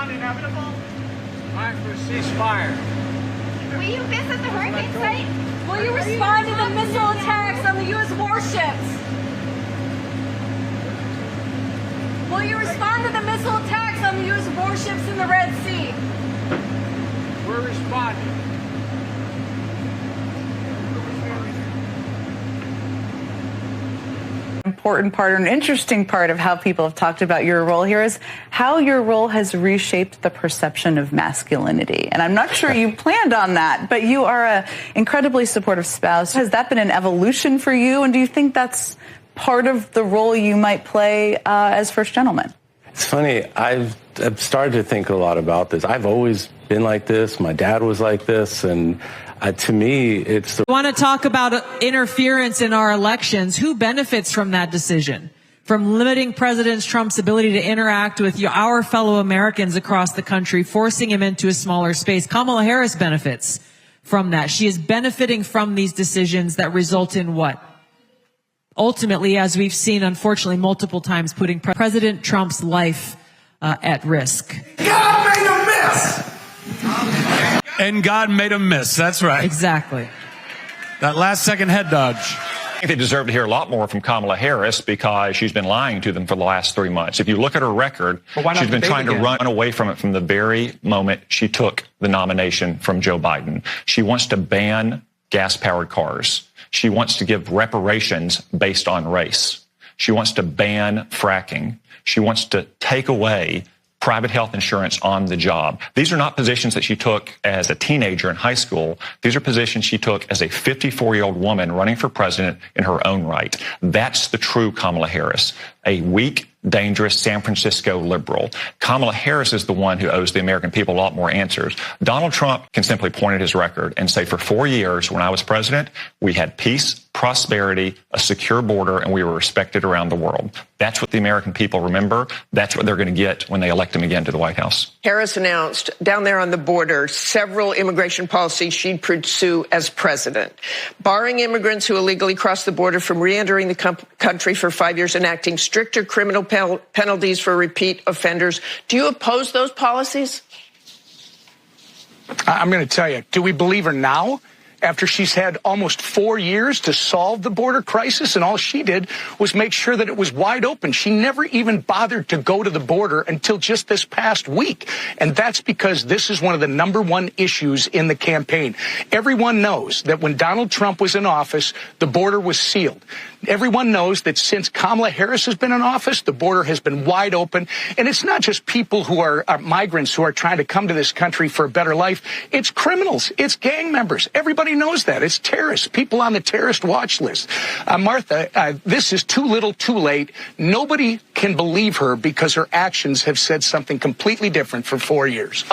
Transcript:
beyond inevitable? I'm for ceasefire. Will you visit the hurricane site? Will you respond to the missile attacks on the U.S. warships? Will you respond to the missile attacks on the U.S. warships in the Red Sea? We're responding. Important part, or an interesting part of how people have talked about your role here is how your role has reshaped the perception of masculinity. And I'm not sure you planned on that, but you are an incredibly supportive spouse. Has that been an evolution for you? And do you think that's part of the role you might play as First Gentleman? It's funny. I've started to think a lot about this. I've always been like this. My dad was like this. And to me, it's the... I want to talk about interference in our elections. Who benefits from that decision? From limiting President Trump's ability to interact with our fellow Americans across the country, forcing him into a smaller space. Kamala Harris benefits from that. She is benefiting from these decisions that result in what? Ultimately, as we've seen, unfortunately, multiple times, putting President Trump's life at risk. God made a mess! And God made a miss. That's right. Exactly. That last second head dodge. I think they deserve to hear a lot more from Kamala Harris because she's been lying to them for the last 3 months. If you look at her record, she's been trying to run away from it from the very moment she took the nomination from Joe Biden. She wants to ban gas-powered cars. She wants to give reparations based on race. She wants to ban fracking. She wants to take away private health insurance on the job. These are not positions that she took as a teenager in high school. These are positions she took as a 54-year-old woman running for president in her own right. That's the true Kamala Harris, a weak, dangerous San Francisco liberal. Kamala Harris is the one who owes the American people a lot more answers. Donald Trump can simply point at his record and say, for 4 years when I was president, we had peace, prosperity, a secure border, and we were respected around the world. That's what the American people remember. That's what they're going to get when they elect him again to the White House. Harris announced down there on the border several immigration policies she'd pursue as president, barring immigrants who illegally cross the border from re-entering the country for 5 years, enacting stricter criminal penalties for repeat offenders. Do you oppose those policies? I'm going to tell you, do we believe her now? After she's had almost 4 years to solve the border crisis, and all she did was make sure that it was wide open. She never even bothered to go to the border until just this past week. And that's because this is one of the #1 issues in the campaign. Everyone knows that when Donald Trump was in office, the border was sealed. Everyone knows that since Kamala Harris has been in office, the border has been wide open. And it's not just people who are migrants who are trying to come to this country for a better life. It's criminals. It's gang members. Everybody knows that. It's terrorists, people on the terrorist watch list. Martha, this is too little, too late. Nobody can believe her because her actions have said something completely different for 4 years.